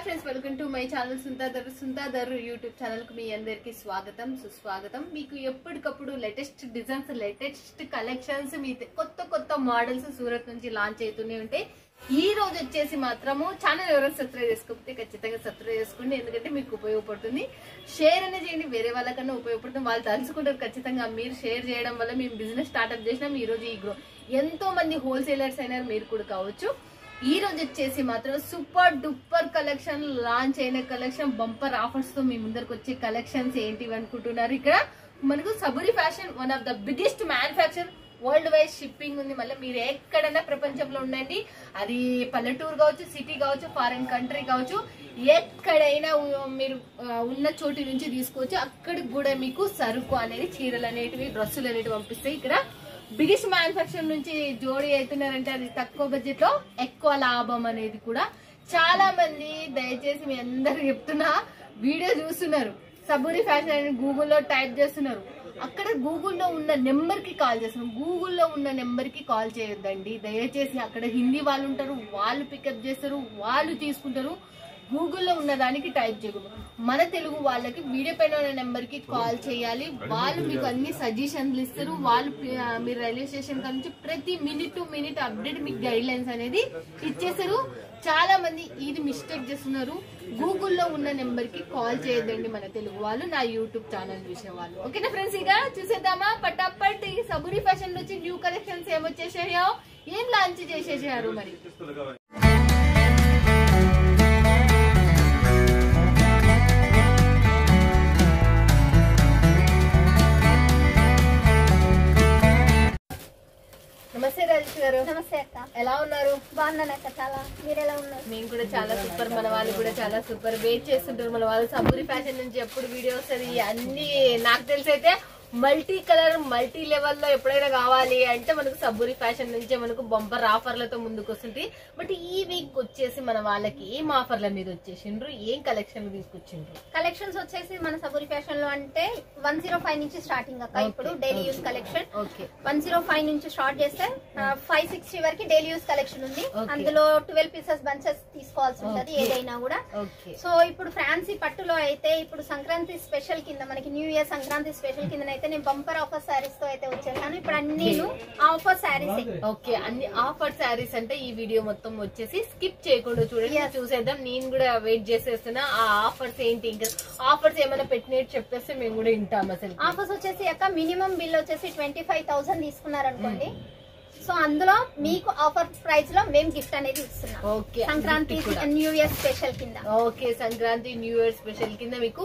Friends, welcome to my channel సుంతాదర్ YouTube channel కు మీ అందరికి స్వాగతం సుస్వాగతం. మీకు ఎప్పటికప్పుడు లేటెస్ట్ డిజైన్స్, లేటెస్ట్ కలెక్షన్స్, మీ కొత్త మోడల్స్ సూరత్ నుంచి లాంచ్ అవుతూనే ఉంటాయి. ఈ రోజు వచ్చేసి మాత్రము ఛానల్ ఎవరైనా సబ్స్క్రైబ్ చేసుకోకపోతే ఖచ్చితంగా సబ్స్క్రైబ్ చేసుకోండి, ఎందుకంటే మీకు ఉపయోగపడుతుంది. షేర్ అనేది చేయండి, వేరే వాళ్ళకన్నా ఉపయోగపడుతుంది. వాళ్ళు తలుచుకుంటారు ఖచ్చితంగా. మీరు షేర్ చేయడం వల్ల మేము బిజినెస్ స్టార్ట్అప్ చేసినాం. ఈ రోజు ఎంతో మంది హోల్సేలర్స్ అయినారు, మీరు కూడా కావచ్చు. ఈ రోజు వచ్చేసి మాత్రం సూపర్ డూపర్ కలెక్షన్ లాంచ్ అయిన కలెక్షన్, బంపర్ ఆఫర్స్ తో మీ ముందరికి వచ్చే కలెక్షన్స్ ఏంటివి అనుకుంటున్నారు. ఇక్కడ మనకు Saburi fashion one of the biggest manufacture, world wide shipping ఉంది. మళ్ళీ మీరు ఎక్కడైనా ప్రపంచంలో ఉండండి, అది పల్లెటూరు కావచ్చు, సిటీ కావచ్చు, ఫారిన్ కంట్రీ కావచ్చు, ఎక్కడైనా మీరు ఉన్న చోటు నుంచి తీసుకోవచ్చు. అక్కడికి కూడా మీకు సరుకు అనేది, చీరలు అనేటివి, డ్రెస్సులు అనేటివి పంపిస్తాయి. ఇక్కడ బిగ్గెస్ట్ మ్యానుఫ్యాక్చర్ నుంచి జోడీ అవుతున్నారంటే అది తక్కువ బడ్జెట్ లో ఎక్కువ లాభం అనేది కూడా. చాలా మంది దయచేసి మీ అందరు చెప్తున్నా, వీడియో చూస్తున్నారు, సబూరి ఫ్యాషన్ అని గూగుల్లో టైప్ చేస్తున్నారు, అక్కడ గూగుల్లో ఉన్న నెంబర్ కి కాల్ చేస్తున్నారు. గూగుల్లో ఉన్న నెంబర్ కి కాల్ చేయొద్దండి దయచేసి. అక్కడ హిందీ వాళ్ళు ఉంటారు, వాళ్ళు పికప్ చేస్తారు, వాళ్ళు తీసుకుంటారు. గూగుల్లో ఉన్న దానికి టైప్ చేయకూడదు. మన తెలుగు వాళ్ళకి వీడియో పైన ఉన్న నెంబర్ కి కాల్ చేయాలి. వాళ్ళు మీకు అన్ని సజెషన్లు ఇస్తారు. వాళ్ళు మీరు రైల్వే స్టేషన్ నుంచి ప్రతి మినిట్ టు మినిట్ అప్డేట్, మీకు గైడ్ లైన్స్ అనేది ఇచ్చేస్తారు. చాలా మంది ఇది మిస్టేక్ చేస్తున్నారు. గూగుల్లో ఉన్న నెంబర్ కి కాల్ చేయొద్దండి మన తెలుగు వాళ్ళు, నా యూట్యూబ్ ఛానల్ చూసే వాళ్ళు. ఓకేనా ఫ్రెండ్స్, ఇక చూసేద్దామా పటాపట్. ఈ సబూరి ఫ్యాషన్ నుంచి న్యూ కలెక్షన్స్ ఏమొచ్చేసాయో, ఏం లాంచ్ చేసేసారు మరి. నమస్తే రాజేష్ గారు. నమస్తే అక్క, ఎలా ఉన్నారు? బాగున్నాను అక్క. చాలా, మీరు ఎలా ఉన్నారు? మేము కూడా చాలా సూపర్, మన వాళ్ళు కూడా చాలా సూపర్. వెయిట్ చేస్తుంటారు మన వాళ్ళు. సబూరి ఫ్యాషన్ నుంచి ఎప్పుడు వీడియో వస్తుంది అన్ని నాకు తెలిసి అయితే మల్టీ కలర్, మల్టీ లెవెల్ లో ఎప్పుడైనా కావాలి అంటే మనకు సబూరి ఫ్యాషన్ నుంచే మనకు బంపర్ ఆఫర్లతో ముందుకు వస్తుంది. బట్ ఈ వీక్ వచ్చేసి మన వాళ్ళకి ఏం ఆఫర్ల మీద వచ్చేసిండ్రు, ఏం కలెక్షన్ తీసుకొచ్చిండ్రు? కలెక్షన్స్ వచ్చేసి మన సబూరి ఫ్యాషన్ లో అంటే 105 నుంచి స్టార్టింగ్ అక్క. ఇప్పుడు డైలీ యూస్ కలెక్షన్ 105 నుంచి స్టార్ట్ చేస్తే 560 వరకు డైలీ యూస్ కలెక్షన్ ఉంది. అందులో 12 పీసెస్ బంచెస్ తీసుకోవాల్సి ఉంటది ఏదైనా కూడా. సో ఇప్పుడు ఫ్యాన్సీ పట్టులో అయితే ఇప్పుడు సంక్రాంతి స్పెషల్ కింద, మనకి న్యూ ఇయర్ సంక్రాంతి స్పెషల్ కింద అయితే నేను బంపర్ ఆఫర్ శారీస్ తో అయితే వచ్చేసాను. ఇప్పుడు అన్ని ఆఫర్ శారీస్. ఓకే, అన్ని ఆఫర్ శారీస్ అంటే ఈ వీడియో మొత్తం వచ్చేసి స్కిప్ చేయకుండా చూడండి, చూసేద్దాం. నేను కూడా వెయిట్ చేసేస్తున్నా. ఆ ఆఫర్స్ ఏంటి, ఇంకా ఆఫర్స్ ఏమైనా పెట్టినట్టు చెప్పేస్తే మేము కూడా వింటాం. అసలు ఆఫర్స్ వచ్చేసి అక్క మినిమం బిల్ వచ్చేసి 25,000 తీసుకున్నారనుకోండి. సో అందులో మీకు ఆఫర్ ప్రైస్ లో మేము గిఫ్ట్ అనేది ఇస్తున్నాం. Okay, Sankranti new year special కింద. Okay, Sankranti new year special కింద మీకు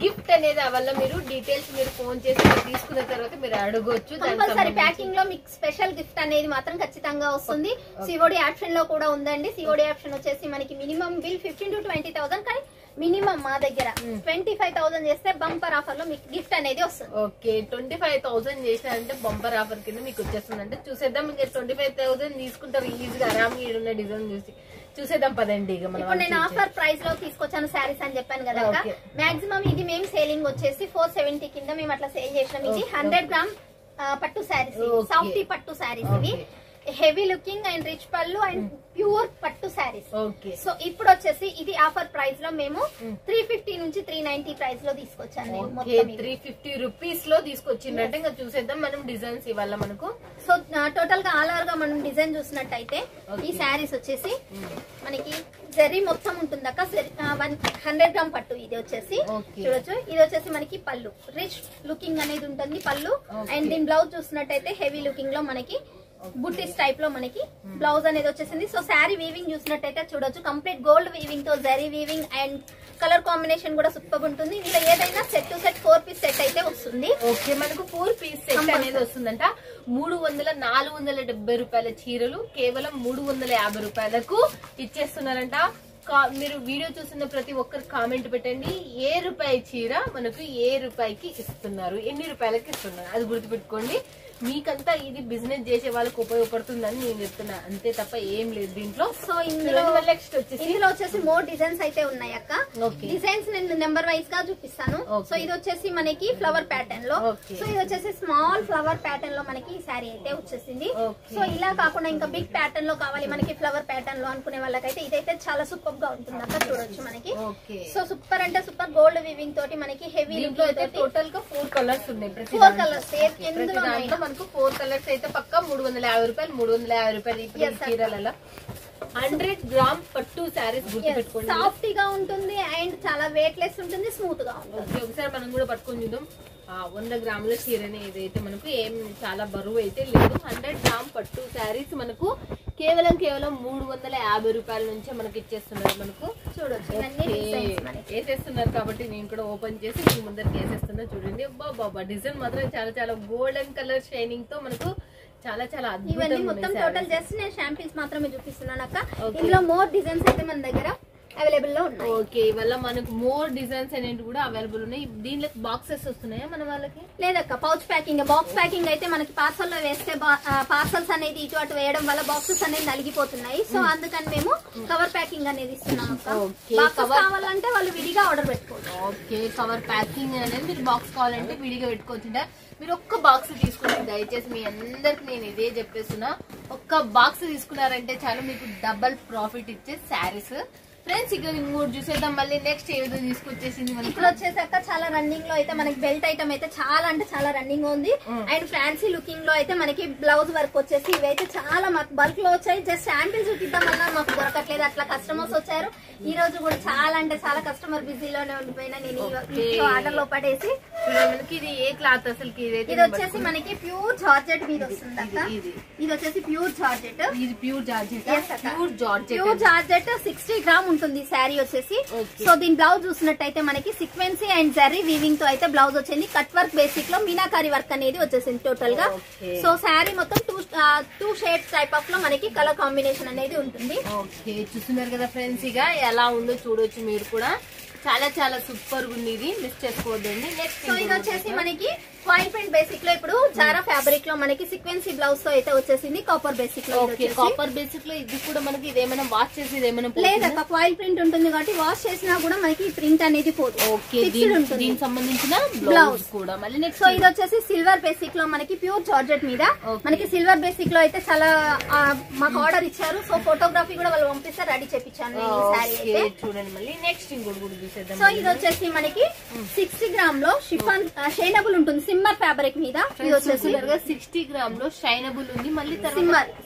గిఫ్ట్ అనేది వల్ల మీరు డీటెయిల్స్ మీరు ఫోన్ చేసి తీసుకున్న తర్వాత మీరు అడగొచ్చు. కంపల్సరీ ప్యాకింగ్ లో మీకు స్పెషల్ గిఫ్ట్ అనేది మాత్రం ఖచ్చితంగా వస్తుంది. సిఓడి ఆప్షన్ లో కూడా ఉందండి. సిఓడి ఆప్షన్ వచ్చేసి మనకి మినిమం బిల్ 15,000 to 20,000, కానీ మినిమం మా దగ్గర 25,000 చేస్తే బంపర్ ఆఫర్ లో మీకు గిఫ్ట్ అనేది వస్తుంది. ఓకే, 25,000 చేసినారంటే బంపర్ ఆఫర్ కింద మీకు వచ్చేస్తుంది. అంటే చూసేద్దాం. ఇంకా 25,000 తీసుకుంటారు ఈజీగా, ఆరాంగా ఉన్న డిజైన్ చూసి చూసేద్దాం పదండి. ఇక ఇప్పుడు నేను ఆఫర్ ప్రైస్ లో తీసుకొచ్చాను శారీస్ అని చెప్పాను కదా. మాక్సిమం ఇది మేము సేలింగ్ వచ్చేసి 470 కింద మేము అట్లా సేల్ చేసినాం. ఇది 100 గ్రామ్ పట్టు శారీస్, సాఫ్టీ పట్టు శారీస్. ఇవి హెవీ లుకింగ్ అండ్ రిచ్ పళ్ళు అండ్ ప్యూర్ పట్టు శారీస్. సో ఇప్పుడు వచ్చేసి ఇది ఆఫర్ ప్రైస్ లో మేము 350 నుంచి 390 ప్రైస్ లో తీసుకొచ్చాను. 350 రూపీస్ లో తీసుకొచ్చిందంటే ఇంకా చూసేద్దాం మనం డిజైన్స్ ఇవాళ మనకు. సో టోటల్ గా ఆల్ ఓవర్ గా మనం డిజైన్ చూసినట్టయితే ఈ శారీస్ వచ్చేసి మనకి జరీ మొత్తం ఉంటుంది అక్క. 100 గ్రామ్ పట్టు ఇది వచ్చేసి చూడొచ్చు. ఇది వచ్చేసి మనకి పళ్ళు, రిచ్ లుకింగ్ అనేది ఉంటుంది పళ్ళు. అండ్ దీని బ్లౌజ్ చూసినట్టయితే హెవీ లుకింగ్ లో మనకి బుట్టీస్ టైప్ లో మనకి బ్లౌజ్ అనేది వచ్చేసింది. సో శారీ వీవింగ్ చూసినట్టయితే చూడొచ్చు, కంప్లీట్ గోల్డ్ వీవింగ్ తో zari weaving and colour combination కూడా సూపర్ ఉంటుంది. ఇందులో ఏదైనా set to set 4 piece set అయితే వస్తుంది. ఓకే, మనకు 4 పీస్ సెట్ అనేది వస్తుందంట. 470 రూపాయల చీరలు కేవలం 350 రూపాయలకు ఇచ్చేస్తున్నారంట. మీరు వీడియో చూస్తున్న ప్రతి ఒక్కరు కామెంట్ పెట్టండి, ఏ రూపాయి చీర మనకు ఏ రూపాయికి ఇస్తున్నారు, ఎన్ని రూపాయలకి ఇస్తున్నారు, అది గుర్తుపెట్టుకోండి. మీకంతా ఇది బిజినెస్ చేసే వాళ్ళకి ఉపయోగపడుతుందని నేను చెప్తున్నా, అంతే తప్ప ఏం లేదు దీంట్లో. సో ఇందులో నెక్స్ట్ వచ్చేసి మోర్ డిజైన్స్ అయితే ఉన్నాయి అక్క. డిజైన్స్ నేను నెంబర్ వైజ్ గా చూపిస్తాను. సో ఇది వచ్చేసి మనకి ఫ్లవర్ ప్యాటర్న్ లో, సో ఇది వచ్చేసి స్మాల్ ఫ్లవర్ ప్యాటర్న్ లో మనకి ఈ శారీ అయితే వచ్చేసింది. సో ఇలా కాకుండా ఇంకా బిగ్ ప్యాటర్న్ లో కావాలి మనకి ఫ్లవర్ ప్యాటర్న్ లో అనుకునే వాళ్ళకైతే ఇదైతే చాలా సూపర్ గా ఉంటుంది అక్క. చూడొచ్చు మనకి. సో సూపర్ అంటే సూపర్ గోల్డ్ వీవింగ్ తోటి మనకి హెవీ టోటల్ గా 4 కలర్స్ ఉన్నాయి. 4 కలర్స్ మనకు 4 కలర్స్ అయితే పక్కా 350 రూపాయలు 350 రూపాయలు చీరలలో 100 గ్రామ్ పట్టు శారీస్ గుర్తుపెట్టుకోండి. సాఫ్ట్ గా ఉంటుంది అండ్ చాలా వెయిట్ లెస్ ఉంటుంది, స్మూత్ గా ఉంటుంది. ఒకసారి మనం కూడా పట్టుకొని చూద్దాం. 100 గ్రాముల చీరని ఏదైతే మనకు ఏం చాలా బరువు అయితే లేదు. 100 గ్రామ్ పట్టు శారీస్ మనకు కేవలం 350 రూపాయల నుంచే మనకి ఇచ్చేస్తున్నారు. మనకు చూడొచ్చు వేసేస్తున్నారు కాబట్టి నేను కూడా ఓపెన్ చేసి మీ ముందరికి వేసేస్తున్నా. చూడండి బాబా డిజైన్ మాత్రం చాలా చాలా గోల్డెన్ కలర్ షైనింగ్ తో మనకు చాలా చాలా ఇవన్నీ మొత్తం టోటల్ జస్ట్ నేను శాంపిల్స్ మాత్రమే చూపిస్తున్నాను అక్క. ఇందులో మోర్ డిజైన్స్ అయితే మన దగ్గర అవైలబుల్ లో ఉన్నాయి. ఓకే, ఇవల్ల మనకు మోర్ డిజైన్స్ అనేవి కూడా అవైలబుల్ ఉన్నాయి. దీనిలో బాక్సెస్ వస్తున్నాయా మన వాళ్ళకి? లేదక్క, పౌచ్ ప్యాకింగ్. బాక్స్ ప్యాకింగ్ అయితే మనకి పార్సల్ లో వేస్తే పార్సల్స్ అనేది ఇటు అటు వేయడం వల్ల బాక్సెస్ అనేది నలిగిపోతున్నాయి. సో అందుకని మేము కవర్ ప్యాకింగ్ అనేది ఇస్తున్నాం అక్క. కావాలంటే వాళ్ళు విడిగా ఆర్డర్ పెట్టుకోవచ్చు. ఓకే, కవర్ ప్యాకింగ్ అనేది మీరు బాక్స్ కావాలంటే విడిగా పెట్టుకోవచ్చు. మీరు ఒక్క బాక్స్ తీసుకుని దయచేసి మీ అందరికి నేను ఇదే చెప్పేస్తున్నా, ఒక్క బాక్స్ తీసుకున్నారంటే చాలు మీకు డబల్ ప్రాఫిట్ ఇచ్చే శారీస్. ఫ్రెండ్స్ ఇక్కడ ఇంకోటి చూసేద్దాం. మళ్ళీ నెక్స్ట్ ఏదో తీసుకొచ్చేసింది మనకి. ఇక్కడ వచ్చేసాక చాలా రన్నింగ్ లో అయితే మనకి బెల్ట్ ఐటమ్ అయితే చాలా అంటే చాలా రన్నింగ్ ఉంది. అండ్ ఫ్యాన్సీ లుకింగ్ లో అయితే మనకి బ్లౌజ్ వర్క్ వచ్చేసి ఇవైతే చాలా మాకు బల్క్ లో వచ్చాయి. జస్ట్ శాంపిల్ చూపిద్దాం వల్ల మాకు దొరకట్లేదు, అట్లా కస్టమర్స్ వచ్చారు. ఈ రోజు కూడా చాలా అంటే చాలా కస్టమర్ బిజీలోనే ఉండిపోయినా నేను ఆర్డర్ లో పడేసి. మనకి ఇది ఏ క్లాత్ అసలు? ఇది వచ్చేసి మనకి ప్యూర్ జార్జెట్ మీద వస్తుంది అక్క. ఇది వచ్చేసి ప్యూర్ జార్జెట్. ఇది pure georgette. Pure georgette 60 gram ఉంటుంది శారీ వచ్చేసి. సో దీని బ్లౌజ్ చూసినట్టయితే మనకి సీక్వెన్సీ అండ్ జరీ వీవింగ్ తో అయితే బ్లౌజ్ వచ్చింది. కట్ వర్క్ బేసిక్ లో మీనాకారి వర్క్ అనేది వచ్చేసింది టోటల్ గా. సో శారీ మొత్తం టూ షేడ్స్ టైప్ ఆఫ్ లో మనకి కలర్ కాంబినేషన్ అనేది ఉంటుంది. ఓకే, చూస్తున్నారు కదా ఫ్రెండ్స్, ఇక ఎలా ఉందో చూడొచ్చు మీరు కూడా. చాలా చాలా సూపర్ గా ఉంది, ఇది మిస్ చేసుకోవద్దండి. నెక్స్ట్ సో ఇది వచ్చేసి మనకి ఫాయిల్ ప్రింట్ బేసిక్ లో ఇప్పుడు చారా ఫ్యాబ్రిక్ లో మనకి సీక్వెన్సీ బ్లౌజ్ తో అయితే వచ్చేసింది. కాపర్ బేసిక్ లో. కాపర్ బేసిక్ లో ఇది కూడా మనకి ఇదేమైనా వాష్ చేసి ఇదేమైనా లేదక్క, ఫాయిల్ ప్రింట్ ఉంటుంది కాబట్టి వాష్ చేసినా కూడా మనకి ప్రింట్ అనేది పోదు. ఓకే, దీనికి సంబంధించిన బ్లౌజ్ కూడా మళ్ళీ నెక్స్ట్. సో ఇది వచ్చేసి సిల్వర్ బేసిక్ లో మనకి ప్యూర్ జార్జెట్ మీద మనకి సిల్వర్ బేసిక్ లో అయితే చాలా మాకు ఆర్డర్ ఇచ్చారు. సో ఫోటోగ్రఫీ కూడా వాళ్ళు పంపిస్తే రెడీ చేపించాను ఈ సారీ అయితే. చూడండి మళ్ళీ నెక్స్ట్ ఇంకోటి కూడా చూసేద్దాం. సో ఇది వచ్చేసి మనకి 60 గ్రామ్ లో షిఫాన్ షైనబుల్ ఉంటుంది సిమ్మర్ ఫ్యాబ్రిక్ మీద. ఇది వచ్చేసి 60 గ్రామ్ లో షైనబుల్ ఉంది. మళ్ళీ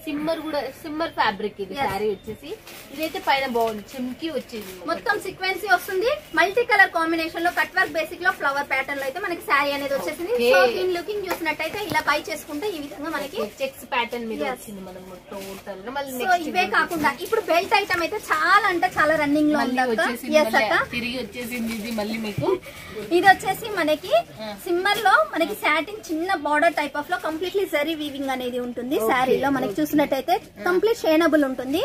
సిమ్మర్ కూడా సిమ్మర్ ఫ్యాబ్రిక్ ఇది శారీ వచ్చేసి. ఇదైతే పైన బాగుంది, చెమ్కి వచ్చేది, మొత్తం సీక్వెన్సీ వస్తుంది. మల్టీ కలర్ కాంబినేషన్ లో కట్ వర్క్ బేసిక్ లో ఫ్లవర్ ప్యాటర్న్ లో అయితే మనకి శారీ అనేది వచ్చేసింది. సో దీని లుకింగ్ చూసినట్టయితే ఇలా బై చేసుకుంటే ఈ విధంగా మనకి చెక్స్ ప్యాటర్న్ మీద వచ్చింది మనకు టోటల్. సో ఇవే కాకుండా ఇప్పుడు బెల్ట్ ఐటమ్ అయితే చాలా అంటే చాలా రన్నింగ్ లో తిరిగి వచ్చేసింది ఇది మళ్ళీ మీకు. ఇది వచ్చేసి మనకి సిమ్మర్ లో మనకి సాటిన్ చిన్న బార్డర్ టైప్ ఆఫ్ లో కంప్లీట్లీ జరీ వీవింగ్ అనేది ఉంటుంది శారీలో. మనకి చూసినట్టయితే కంప్లీట్ షైనబుల్ ఉంటుంది.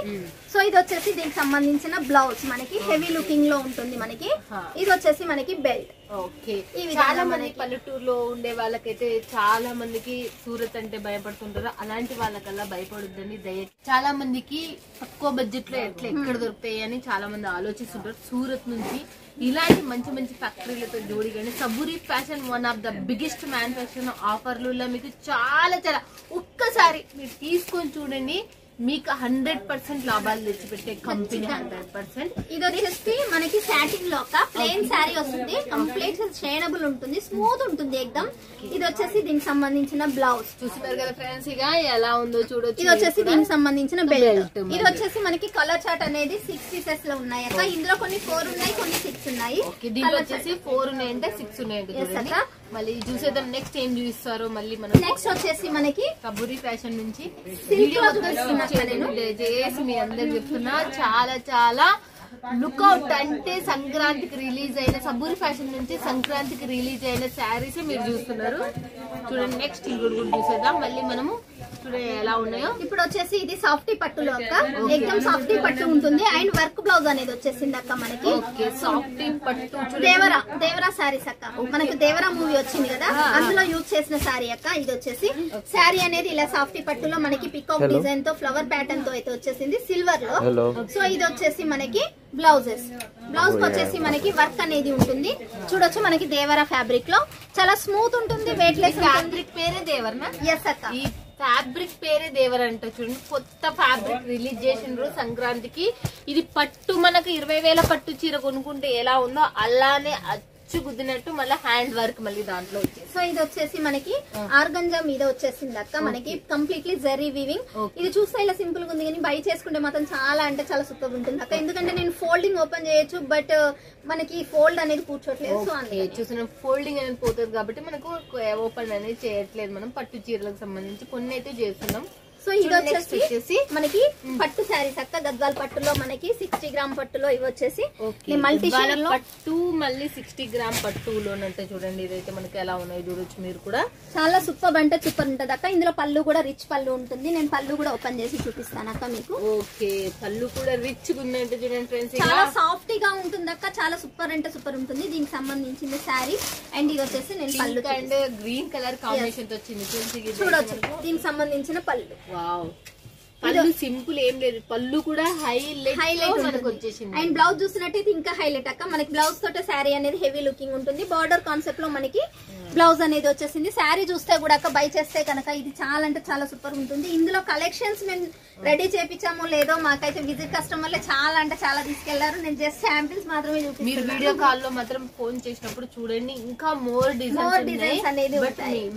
సో ఇది వచ్చేసి దీనికి సంబంధించిన బ్లౌజ్ మనకి హెవీ లుకింగ్ లో ఉంటుంది మనకి. ఇది వచ్చేసి మనకి బెల్ట్. ఓకే, చాలా మంది పల్లెటూరులో ఉండే వాళ్ళకైతే చాలా మందికి సూరత్ అంటే భయపడుతుంటారు. అలాంటి వాళ్ళకల్లా భయపడొద్దని చాలా మందికి తక్కువ బడ్జెట్ లో ఎక్కడ దొరుకుతాయి అని చాలా మంది ఆలోచిస్తుంటారు. సూరత్ నుంచి ఇలాంటి మంచి మంచి ఫ్యాక్టరీలతో జోడిగానే Saburi fashion one of the biggest manufacturing ఆఫర్లలో మీకు చాలా చాలా ఒక్కసారి మీరు తీసుకొని చూడండి, మీకు 100% లాభాలు తెచ్చిపెట్టే కంపెనీ 100%. ఇది వచ్చేసి మనకి సాటిన్ లో ఒక ప్లెయిన్ శారీ వస్తుంది. కంప్లీట్ షైనబుల్ ఉంటుంది, స్మూత్ ఉంటుంది ఎక్దమ్. ఇది వచ్చేసి దీనికి సంబంధించిన బ్లౌజ్ చూస్తున్నారు కదా ఫ్రెండ్స్, ఇక ఎలా ఉందో చూడొచ్చు. ఇది వచ్చేసి దీనికి సంబంధించిన బెల్ట్. ఇది వచ్చేసి మనకి కలర్ చార్ట్ అనేది 6 పీసెస్ లో ఉన్నాయి అక్క. ఇందులో కొన్ని 4 ఉన్నాయి, కొన్ని 6 ఉన్నాయి. దీంట్లో వచ్చేసి 4 ఉన్నాయంటే 6 ఉన్నాయంటే. మళ్ళీ చూసేద్దాం నెక్స్ట్ ఏం చూపిస్తారో మళ్ళీ మనం. నెక్స్ట్ వచ్చేసి మనకి సబూరి ఫ్యాషన్ నుంచి నేను చేసి మీ అందరికి చెప్తున్నా, చాలా చాలా లుక్అవుట్. అంటే సంక్రాంతికి రిలీజ్ అయిన సబూరి ఫ్యాషన్ నుంచి సంక్రాంతికి రిలీజ్ అయిన శారీస్ మీరు చూస్తున్నారు. చూడండి నెక్స్ట్ ఇంకోటి కూడా చూసేద్దాం. మళ్ళీ మనము చూడే ఎలా ఉన్నాయో. ఇప్పుడు వచ్చేసి ఇది సాఫ్టీ పట్టులో అక్క, ఎక్దమ్ సాఫ్టీ పట్టు ఉంటుంది అండ్ వర్క్ బ్లౌజ్ అనేది వచ్చేసింది అక్క మనకి. సాఫ్టీ పట్టు దేవరా సారీస్ అక్క, మనకు దేవరా మూవీ వచ్చింది కదా, అందులో యూజ్ చేసిన సారీ అక్క. ఇది వచ్చేసి సారీ అనేది ఇలా సాఫ్టీ పట్టులో మనకి పికాక్ డిజైన్ తో ఫ్లవర్ ప్యాటర్న్ తో అయితే వచ్చేసింది సిల్వర్ లో. సో ఇది వచ్చేసి మనకి బ్లౌజ్ కి వచ్చేసి మనకి వర్క్ అనేది ఉంటుంది. చూడొచ్చు మనకి దేవరా ఫ్యాబ్రిక్ లో చాలా స్మూత్ ఉంటుంది, వెయిట్ లెస్. ఫ్యాబ్రిక్ పేరే దేవరనా? ఎస్ అక్క, ఈ ఫ్యాబ్రిక్ పేరే దేవర్ అంట. చూడండి, కొత్త ఫ్యాబ్రిక్ రిలీజ్ చేసిండ్రు సంక్రాంతికి. ఇది పట్టు మనకు 20,000 పట్టు చీర కొనుక్కుంటే ఎలా ఉందో అలానే గుద్దినట్టు మళ్ళీ హ్యాండ్ వర్క్ మళ్ళీ దాంట్లో వచ్చేసి. సో ఇది వచ్చేసి మనకి ఆర్గంజా మీద వచ్చేసింది అక్క మనకి, కంప్లీట్లీ జరీ వీవింగ్. ఇది చూస్తే ఇలా సింపుల్ గా ఉంది కానీ బై చేసుకుంటే మాత్రం చాలా అంటే చాలా సూపర్ ఉంటుంది అక్క. ఎందుకంటే నేను ఫోల్డింగ్ ఓపెన్ చేయొచ్చు, బట్ మనకి ఫోల్డ్ అనేది కూర్చోట్లేదు. సో చూసిన ఫోల్డింగ్ అనేది పోతుంది కాబట్టి మనకు ఓపెన్ అనేది చేయట్లేదు. మనం పట్టు చీరలకు సంబంధించి కొన్ని అయితే చేస్తున్నాం. సో ఇది వచ్చేసి మనకి పట్టు శారీస్ అక్క, గద్వాల్ పట్టులో మనకి 60 గ్రామ్ పట్టులో ఇవి వచ్చేసి మల్టీ షేడ్ లో పట్టు, మళ్ళీ 60 గ్రామ్ పట్టులోనంటే చూడండి. ఇదైతే మనకి ఎలా ఉన్నాయి చూడొచ్చు మీరు కూడా. చాలా సూపర్ అంటే సూపర్ ఉంటది అక్క. ఇందులో పళ్ళు కూడా రిచ్ పళ్ళు ఉంటుంది. నేను పళ్ళు కూడా ఓపెన్ చేసి చూపిస్తాను అక్క మీకు. ఓకే, పళ్ళు కూడా రిచ్ ఉన్నాయంటే చూడండి ఫ్రెండ్స్, చాలా సాఫ్ట్ గా ఉంటుంది అక్క, చాలా సూపర్ అంటే సూపర్ ఉంటుంది. దీనికి సంబంధించిన శారీ అండ్ ఇది వచ్చేసి నేను పళ్ళు అండ్ గ్రీన్ కలర్ కాంబినేషన్ తో వచ్చింది చూడొచ్చు. దీనికి సంబంధించిన పళ్ళు వావ్, పళ్ళు సింపుల్ ఏం లేదు, పళ్ళు కూడా హైలైట్ మనకు వచ్చేసింది. అండ్ బ్లౌజ్ చూసినట్టయితే ఇంకా హైలైట్ అక్క. మనకి బ్లౌజ్ తోటే శారీ అనేది హెవీ లుకింగ్ ఉంటుంది. బార్డర్ కాన్సెప్ట్ లో మనకి బ్లౌజ్ అనేది వచ్చేసింది. శారీ చూస్తే కూడా అక్క బై చేస్తే కనుక ఇది చాలా అంటే చాలా సూపర్ ఉంటుంది. ఇందులో కలెక్షన్స్ మేము రెడీ చేపించామో లేదో, మాకైతే విజిట్ కస్టమర్లే చాలా అంటే చాలా తీసుకెళ్లారు. నేను జస్ట్ శాంపిల్స్ మాత్రమే చూపిస్తాను. మీరు వీడియో కాల్ లో మాత్రం ఫోన్ చేసినప్పుడు చూడండి, ఇంకా మోర్ డిజైన్స్ అనేది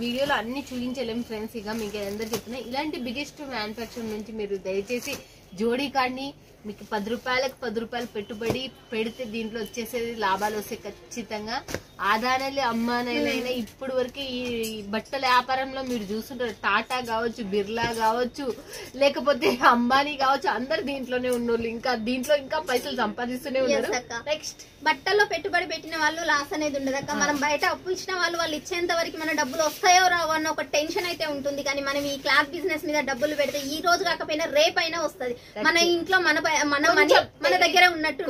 వీడియోలో అన్ని చూపించలేము ఫ్రెండ్స్. ఇక మీకు అందరు చెప్తున్నా, ఇలాంటి బిగ్గెస్ట్ మ్యానుఫాక్చర్ నుంచి మీరు దయచేసి జోడీ కాడిని మీకు 10 రూపాయలకు 10 రూపాయలు పెట్టుబడి పెడితే దీంట్లో వచ్చేసేది లాభాలు వస్తాయి ఖచ్చితంగా. ఆదానాలు అమ్మానాలైనా ఇప్పుడు వరకు ఈ బట్టల వ్యాపారంలో మీరు చూస్తుంటారు, టాటా కావచ్చు, బిర్లా కావచ్చు, లేకపోతే అంబానీ కావచ్చు, అందరు దీంట్లోనే ఉన్నోళ్ళు. ఇంకా దీంట్లో ఇంకా పైసలు సంపాదిస్తూనే ఉన్నారు. నెక్స్ట్ బట్టల్లో పెట్టుబడి పెట్టిన వాళ్ళు లాస్ అనేది ఉండదు అక్క. మనం బయట అప్పు ఇచ్చిన వాళ్ళు ఇచ్చేంత వరకు మన డబ్బులు వస్తాయో రావో అన్న ఒక టెన్షన్ అయితే ఉంటుంది. కానీ మనం ఈ క్లాత్ బిజినెస్ మీద డబ్బులు పెడితే ఈ రోజు కాకపోయినా రేపైనా వస్తుంది. మన ఇంట్లో మన దగ్గర ఉన్నట్టు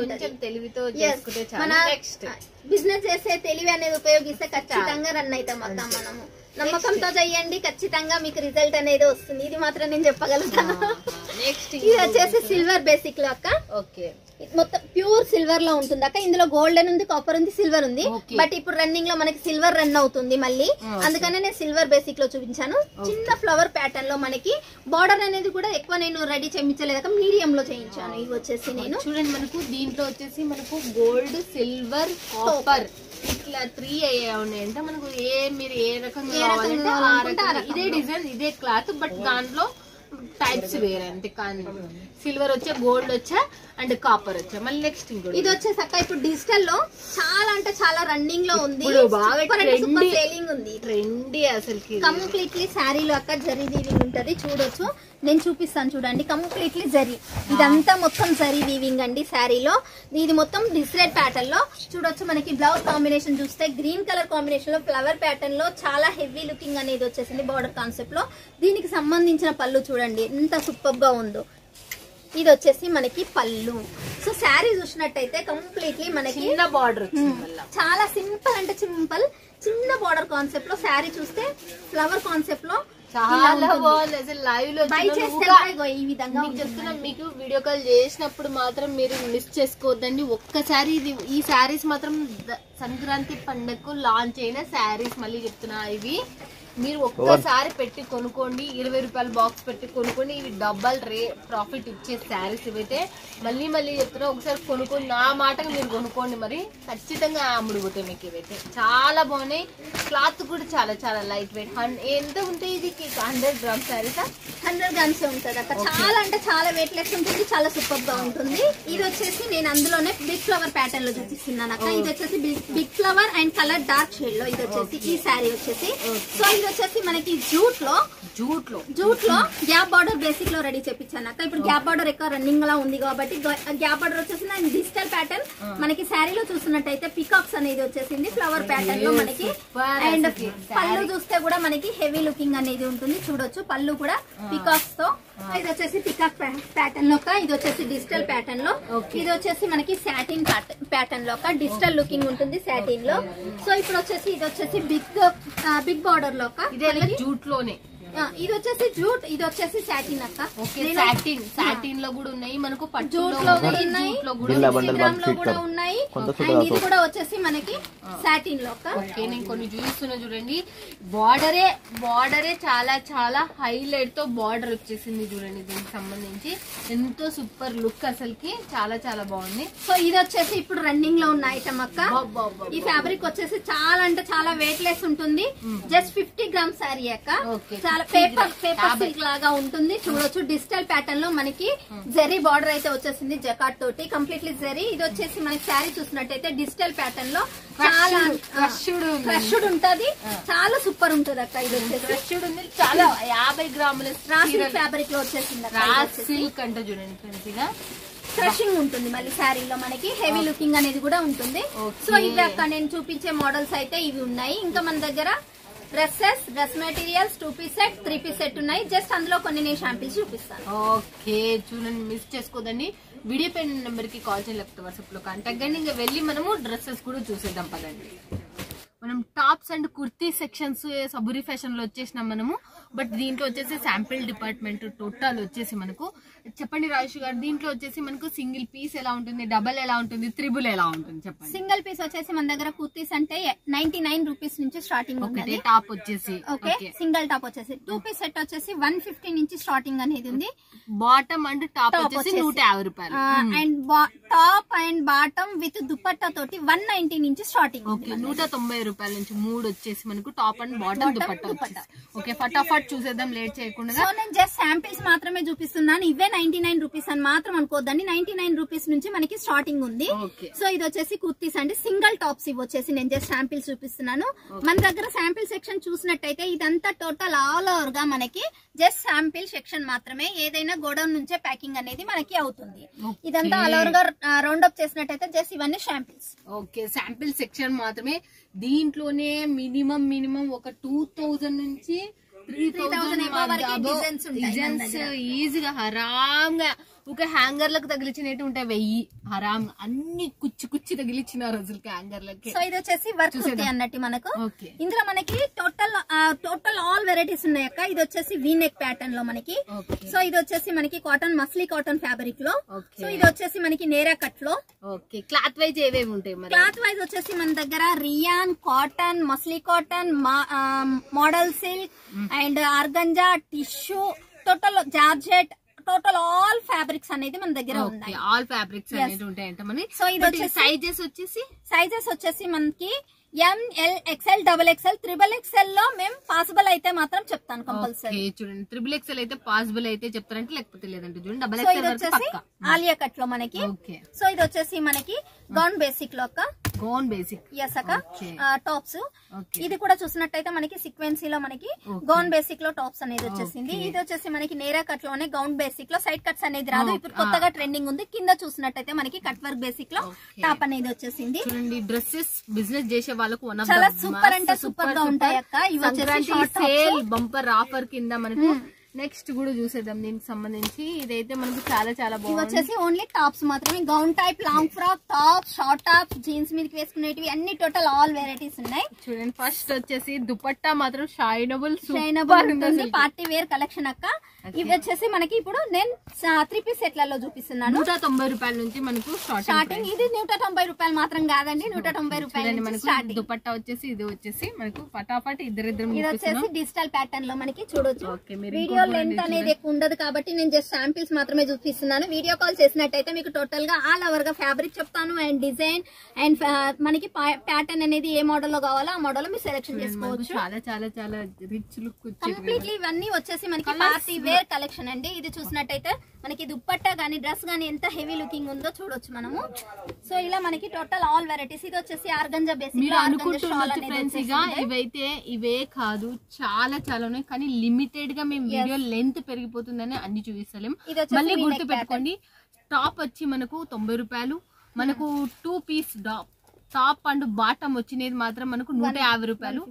తెలివితో మన బిజినెస్ చేసే తెలివి అనేది ఉపయోగిస్తే ఖచ్చితంగా రన్ అవుతాం అక్క. మనము నమ్మకంతో చెయ్యండి, ఖచ్చితంగా మీకు రిజల్ట్ అనేది వస్తుంది. ఇది మాత్రం నేను చెప్పగలుగుతాను. ఇది వచ్చేసి సిల్వర్ బేసిక్ లో అక్క. ఓకే, మొత్తం ప్యూర్ సిల్వర్ లో ఉంటుంది అక్క. ఇందులో గోల్డెన్ ఉంది, కాపర్ ఉంది, సిల్వర్ ఉంది. బట్ ఇప్పుడు రన్నింగ్ లో మనకి సిల్వర్ రన్ అవుతుంది మళ్ళీ, అందుకనే నేను సిల్వర్ బేసిక్ లో చూపించాను. చిన్న ఫ్లవర్ ప్యాటర్న్ లో మనకి బార్డర్ అనేది కూడా ఎక్కువ నేను రెడీ చేయించలేదు, మీడియం లో చేయించాను. ఇవి వచ్చేసి నేను చూడండి, మనకు దీంట్లో వచ్చేసి మనకు గోల్డ్, సిల్వర్, కాపర్ ఇట్లా 3 ఉన్నాయంటే మనకు మీరు ఏ రకంగా కావాలంటే ఆ రకంగా ఇదే డిజైన్ ఇదే క్లాత్, బట్ దాంట్లో టైప్స్ వేరే అంతే. కానీ సిల్వర్ వచ్చా, గోల్డ్ వచ్చా అండ్ కాపర్ వచ్చా. మళ్ళీ నెక్స్ట్ ఇంకోటి ఇది వచ్చేసి అక్క ఇప్పుడు డిజిటల్ లో చాలా అంటే చాలా రన్నింగ్ లో ఉంది, బాగా సేలింగ్ ఉంది, ట్రెండీ అసలు. కంప్లీట్లీ శారీలో అక్క జరీ వీవింగ్ ఉంటది. చూడొచ్చు, నేను చూపిస్తాను చూడండి. కంప్లీట్లీ జరీ, ఇదంతా మొత్తం జరీ వీవింగ్ అండి శారీలో. ఇది మొత్తం డిస్రెడ్ ప్యాటర్న్ లో చూడొచ్చు. మనకి బ్లౌజ్ కాంబినేషన్ చూస్తే గ్రీన్ కలర్ కాంబినేషన్ లో ఫ్లవర్ ప్యాటర్న్ లో చాలా హెవీ లుకింగ్ అనేది వచ్చేసింది బార్డర్ కాన్సెప్ట్ లో. దీనికి సంబంధించిన పళ్ళు చూడండి ఎంత సూపర్ గా ఉందో. ఇది వచ్చేసి మనకి పళ్ళు. సో శారీ చూసినట్టయితే కంప్లీట్లీ మనకి చిన్న బార్డర్, చాలా సింపుల్ అంటే సింపుల్ చిన్న బార్డర్ కాన్సెప్ట్ లో. శారీ చూస్తే ఫ్లవర్ కాన్సెప్ట్ లో చాలా బాగుంది అసలు. లైవ్ లో ఈ విధంగా చెప్తున్నా, మీకు వీడియో కాల్ చేసినప్పుడు మాత్రం మీరు మిస్ చేసుకోవద్దండి. ఒక్కసారి ఈ శారీస్ మాత్రం సంక్రాంతి పండుగకు లాంచ్ అయిన శారీస్, మళ్ళీ చెప్తున్నా ఇవి మీరు ఒక్కసారి పెట్టి కొనుక్కోండి. 20 రూపాయల బాక్స్ పెట్టి కొనుక్కోండి. ఇవి డబల్ ప్రాఫిట్ ఇచ్చే శారీస్ ఇవైతే. మళ్ళీ చెప్తున్నా, ఒకసారి కొనుక్కోండి, నా మాటకు మీరు కొనుక్కోండి, మరి ఖచ్చితంగా అమ్ముడుపోతాయి మీకు. ఇవైతే చాలా బాగున్నాయి. క్లాత్ కూడా చాలా చాలా లైట్ వెయిట్. ఎంత ఉంటాయి ఇది? 100 గ్రామ్స్ శారీస్, 100 గ్రామ్స్ ఉంటుంది అక్క. చాలా అంటే చాలా వెయిట్ లెస్ ఉంటుంది, చాలా సూపర్ గా ఉంటుంది. ఇది వచ్చేసి నేను అందులోనే బిగ్ ఫ్లవర్ ప్యాటర్న్ లో చూపిస్తున్నాను అక్క. ఇది వచ్చేసి big flower and colour dark shade లో ఇది వచ్చేసి ఈ శారీ వచ్చేసి. సో ఇది వచ్చేసి మనకి జూట్ లో జూట్ లో గ్యాప్ బార్డర్ బేసిక్ లో రెడీ చేపించాను అక్క. ఇప్పుడు గ్యాప్ బార్డర్ ఎక్కువ రన్నింగ్ లా ఉంది కాబట్టి గ్యాప్ బార్డర్ వచ్చేసి డిజిటల్ ప్యాటర్న్ మనకి శారీలో చూస్తున్నట్టయితే పికాక్స్ అనేది వచ్చేసింది ఫ్లవర్ ప్యాటర్న్ లో మనకి. అండ్ పళ్ళు చూస్తే కూడా మనకి హెవీ లుకింగ్ అనేది ఉంటుంది, చూడొచ్చు పళ్ళు కూడా పికాక్స్ తో. ఇది వచ్చేసి పికాక్ ప్యాటర్న్ లో, ఇది వచ్చేసి డిజిటల్ ప్యాటర్న్ లో, ఇది వచ్చేసి మనకి సాటిన్ ప్యాటర్న్ లో డిజిటల్ లుకింగ్ ఉంటుంది సాటిన్ లో. సో ఇప్పుడు వచ్చేసి ఇది వచ్చేసి బిగ్ బార్డర్ లో జూట్ లోనే, ఇది వచ్చేసి జూట్, ఇది వచ్చేసి సాటిన్ అక్క. సాటిన్ లో కూడా ఉన్నాయి మనకు, జూట్ లో కూడా ఉన్నాయి, గ్రామ్ లో కూడా ఉన్నాయి. అండ్ ఇది కూడా వచ్చేసి మనకి సాటిన్ లో అక్క. ఓకే నేను కొన్ని చూపిస్తున్నా చూడండి. బార్డరే చాలా చాలా హైలైట్ తో బార్డర్ వచ్చేసింది చూడండి. దీనికి సంబంధించి ఎంతో సూపర్ లుక్, అసలుకి చాలా చాలా బాగుంది. సో ఇది వచ్చేసి ఇప్పుడు రన్నింగ్ లో ఉన్న ఐటమ్ అక్క. ఈ ఫ్యాబ్రిక్ వచ్చేసి చాలా అంటే చాలా వెయిట్ లెస్ ఉంటుంది, జస్ట్ 50 గ్రామ్ శారీ అక్క. చాలా పేపర్ సిల్క్ లాగా ఉంటుంది, చూడొచ్చు. డిజిటల్ ప్యాటర్న్ లో మనకి జెరీ బార్డర్ అయితే వచ్చేసింది జకాట్ తోటి, కంప్లీట్లీ జెరీ. ఇది వచ్చేసి మనకి శారీ చూసినట్టయితే డిజిటల్ ప్యాటర్న్ లో చాలా ఫ్రెష్డ్ ఉంటది, చాలా సూపర్ ఉంటది అక్క. ఇది వచ్చేసి ఫ్రెష్డ్ ఉంది, చాలా 50 గ్రాముల ఫ్యాబ్రిక్ లో వచ్చేసింది సిల్క్ అంటే చూడండి ఫ్రెండ్స్. ఫ్రెషింగ్ ఉంటుంది మళ్ళీ శారీలో మనకి, హెవీ లుకింగ్ అనేది కూడా ఉంటుంది. సో ఇవి అక్క నేను చూపించే మోడల్స్ అయితే ఇవి ఉన్నాయి. ఇంకా మన దగ్గర dresses, dress materials, 2 piece set, 3 piece set ఉన్నాయి. జస్ట్ అందులో కొన్ని నేను శాంపిల్స్ చూపిస్తాను. ఓకే చూడండి, మిస్ చేసుకోదండి. వీడియో పైన నెంబర్ కి కాల్ చేయండి, లేకపోతే వాట్సాప్ లో కాంటాక్ట్ కండి. ఇంకా వెళ్ళి మనము డ్రెస్సెస్ కూడా చూసేద్దాం పదండి. మనం tops and kurti sections Saburi fashion లో వచ్చేసినాం మనము. బట్ దీంట్లో వచ్చేసి శాంపిల్ డిపార్ట్మెంట్ టోటల్ వచ్చేసి మనకు చెప్పండి రాజేష్ గారు, దీంట్లో వచ్చేసి మనకు సింగిల్ పీస్ ఎలా ఉంటుంది, డబల్ ఎలా ఉంటుంది, త్రిబుల్ ఎలా ఉంటుంది చెప్పండి. సింగిల్ పీస్ వచ్చేసి మన దగ్గర కుర్తీస్ అంటే 99 రూపీస్ నుంచి స్టార్టింగ్ ఉంది. టాప్ వచ్చేసి ఓకే, సింగిల్ టాప్ వచ్చేసి 2 పీస్ సెట్ వచ్చేసి 150 నుంచి స్టార్టింగ్ అనేది ఉంది. బాటమ్ అండ్ టాప్ వచ్చేసి 150 రూపాయలు. And top and bottom with dupatta తోటి 190 నుంచి స్టార్టింగ్. ఓకే 190 రూపాయల నుంచి 3 వచ్చేసి మనకు top and bottom dupatta. Okay ఫటాఫట్ చూసేద్దాం లేట్ చేయకుండా. సో నేను జస్ట్ శాంపిల్స్ మాత్రమే చూపిస్తున్నాను. ఇవే 99 రూపీస్ అని మాత్రం అనుకోద్దండి, 99 రూపీస్ నుంచి మనకి స్టార్టింగ్ ఉంది. సో ఇది వచ్చేసి కుర్తీస్ అంటే సింగిల్ టాప్స్. ఇవి వచ్చేసి నేను జస్ట్ శాంపిల్స్ చూపిస్తున్నాను. మన దగ్గర శాంపిల్ సెక్షన్ చూసినట్టయితే ఇదంతా టోటల్ ఆల్ ఓవర్ గా మనకి జస్ట్ శాంపిల్ సెక్షన్ మాత్రమే. ఏదైనా గోడౌన్ నుంచే ప్యాకింగ్ అనేది మనకి అవుతుంది. ఇదంతా ఆల్ ఓవర్ గా రౌండ్ అప్ చేసినట్టయితే జస్ట్ ఇవన్నీ శాంపిల్స్. ఓకే శాంపిల్ సెక్షన్ మాత్రమే. దీంట్లోనే మినిమం ఒక 2000 నుంచి 3000 డిజైన్స్ ఈజీగా హరాంగా ఒక హ్యాంగర్ లకు తగిలిచినట్టు ఉంటాయి 1000 హరాం. అన్ని కుచ్చి తగిలిచ్చినారు అసలు హ్యాంగర్ లకి. సో ఇది వచ్చేసి వర్క్ అన్నట్టు మనకు. ఇందులో మనకి టోటల్ ఆల్ వెరైటీస్ ఉన్నాయి అక్క. ఇది వచ్చేసి వీ నెక్ ప్యాటర్న్ లో మనకి. సో ఇది వచ్చేసి మనకి కాటన్, మస్లీ కాటన్ ఫ్యాబ్రిక్ లో. సో ఇది వచ్చేసి మనకి నేరా కట్ లో. ఓకే క్లాత్ వైజ్ ఏవేవి ఉంటాయి? క్లాత్ వైజ్ వచ్చేసి మన దగ్గర rayon, cotton, muslin cotton, modal silk and organza, tissue, total georgette, total all fabrics అనేది మన దగ్గర ఉన్నాయి. ఆల్ ఫ్యాబ్రిక్స్ అనేది ఉంటాయంట మనకి. సో ఇది వచ్చేసి సైజెస్ వచ్చేసి మనకి ML, XL, XXL, XXL లో మేము పాసిబుల్ అయితే మాత్రం చెప్తాను కంపల్సరీ. చూడండి XXL అయితే పాసిబుల్ అయితే చెప్తారంటే, లేకపోతే లేదంటే చూడండి. సో ఇది వచ్చేసి ఆలియా కట్ లో మనకి. సో ఇది వచ్చేసి మనకి గౌన్ బేసిక్ లో అక్క. గౌన్ బేసిక్ ఎస్ అక్క టాప్స్. ఇది కూడా చూసినట్టయితే మనకి సీక్వెన్సీ లో మనకి గౌన్ బేసిక్ లో టాప్స్ అనేది వచ్చేసింది. ఇది వచ్చేసి మనకి నేరా కట్ లోనే గౌన్ బేసిక్ లో సైడ్ కట్స్ అనేది రాదు, ఇప్పుడు కొత్తగా ట్రెండింగ్ ఉంది. కింద చూసినట్టయితే మనకి కట్ వర్క్ బేసిక్ లో టాప్ అనేది వచ్చేసింది. చూడండి డ్రెస్సెస్ బిజినెస్ చేసే వాళ్ళకు చాలా సూపర్ అంటే సూపర్ గా ఉంటాయి అక్క. సేల్ బంపర్ ఆఫర్ కింద మనకు నెక్స్ట్ కూడా చూసేద్దాం దీనికి సంబంధించి. ఇదైతే మనకు చాలా చాలా బాగుంది. వచ్చేసి ఓన్లీ టాప్స్ మాత్రమే, gown type, long frock, top, short tops, jeans మీదకి వేసుకునేటివి అన్ని టోటల్ ఆల్ వెరైటీస్ ఉన్నాయి. చూడండి ఫస్ట్ వచ్చేసి దుపట్టా మాత్రం షైనబుల్ ఉంటుంది, పార్టీ వేర్ కలెక్షన్ అక్క. ఇవి వచ్చేసి మనకి ఇప్పుడు నేను 3 పీస్ సెట్లలో చూపిస్తున్నాను. 190 రూపాయల నుంచి మనకు స్టార్టింగ్. ఇది 190 రూపాయలు మాత్రం కాదండి, 190 రూపాయలు మనకు దుపట్టా వచ్చేసి. ఇది వచ్చేసి మనకు ఫటాఫట్ ఇద్దరిద్దరు. ఇది వచ్చేసి డిజిటల్ ప్యాటర్న్ లో మనకి చూడొచ్చు. వీడియో లెంత్ అనేది ఎక్కువ ఉండదు కాబట్టి నేను జస్ట్ శాంపిల్స్ మాత్రమే చూపిస్తున్నాను. వీడియో కాల్ చేసినట్టయితే మీకు టోటల్ గా ఆల్ ఓవర్ గా ఫ్యాబ్రిక్ చెప్తాను అండ్ డిజైన్ అండ్ మనకి ప్యాటర్న్ అనేది ఏ మోడల్ లో కావాలో ఆ మోడల్ లో మీరు సెలెక్షన్ చేసుకోవచ్చు. చాలా చాలా చాలా రిచ్ లుక్ కంప్లీట్లీ. ఇవన్నీ వచ్చేసి మనకి పార్టీ వేర్ కలెక్షన్ అండి. ఇది చూసినట్టయితే మనకి దుప్పట్టా గానీ డ్రెస్ గానీ ఎంత హెవీ లుకింగ్ ఉందో చూడొచ్చు మనము. సో ఇలా మనకి టోటల్ ఆల్ వెరైటీస్. ఇది వచ్చేసి ఆర్గంజా బేసిక్. మీరు అనుకుంటున్నారు ఫ్రెండ్స్, ఇక ఇవైతే ఇవే కాదు, చాలా చాలా ఉన్నాయి. కానీ లిమిటెడ్ గా మేము వీడియో లెంత్ పెరిగిపోతుందని అన్ని చూపిస్తలేం. మళ్ళీ గుర్తు పెట్టుకోండి, టాప్ వచ్చి మనకు 90 రూపాయలు, మనకు 2 పీస్ టాప్ అండ్ బాటమ్ వచ్చినది మాత్రం మనకు 150 రూపాయలు,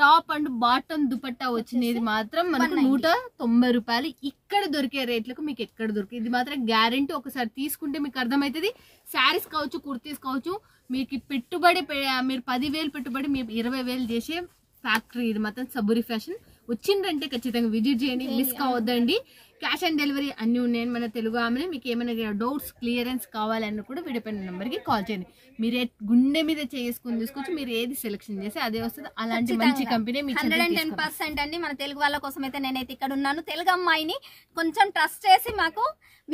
టాప్ అండ్ బాటమ్ దుపట్టా వచ్చినది మాత్రం మనకు 190 రూపాయలు. ఇక్కడ దొరికే రేట్లకు మీకు ఎక్కడ దొరికే, ఇది మాత్రం గ్యారెంటీ. ఒకసారి తీసుకుంటే మీకు అర్థమవుతుంది. శారీస్ కావచ్చు, కుర్తీస్ కావచ్చు, మీకు పెట్టుబడి మీరు 10,000 పెట్టుబడి మీరు 20,000 చేసే ఫ్యాక్టరీ ఇది మాత్రం సబూరి ఫ్యాషన్. వచ్చిందంటే ఖచ్చితంగా విజిట్ చేయండి, మిస్ కావద్దండి. క్యాష్ ఆన్ డెలివరీ అన్ని ఉన్నాయి మన తెలుగు ఆమెనే. మీకు ఏమైనా డౌట్స్ క్లియరెన్స్ కావాలన్నా కూడా వీడియో పైన నెంబర్కి కాల్ చేయండి. మీరే గుండె మీద చేసుకుని తీసుకొచ్చి మీరు ఏది సెలెక్షన్ చేసి అదే వస్తుంది. అలాంటి మంచి కంపెనీ 110% అండి. మన తెలుగు వాళ్ళ కోసం అయితే నేనైతే ఇక్కడ ఉన్నాను. తెలుగు అమ్మాయిని కొంచెం ట్రస్ట్ చేసి మాకు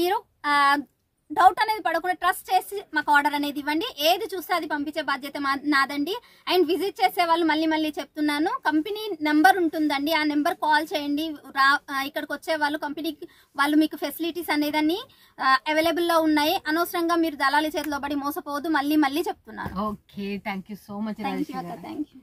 మీరు డౌట్ అనేది పడకుండా ట్రస్ట్ చేసి మాకు ఆర్డర్ అనేది ఇవ్వండి. ఏది చూస్తే అది పంపించే బాధ్యత నాదండి. అండ్ విజిట్ చేసే వాళ్ళు మళ్ళీ చెప్తున్నాను, కంపెనీ నెంబర్ ఉంటుందండి, ఆ నెంబర్ కాల్ చేయండి. ఇక్కడికి వచ్చే వాళ్ళు కంపెనీకి వాళ్ళు మీకు ఫెసిలిటీస్ అనేదాన్ని అవైలబుల్ లో ఉన్నాయి. అనవసరంగా మీరు దళాలి చేతిలో పడి మోసపోవద్దు. మళ్ళీ చెప్తున్నాను. Okay, thank you so much. Thank you.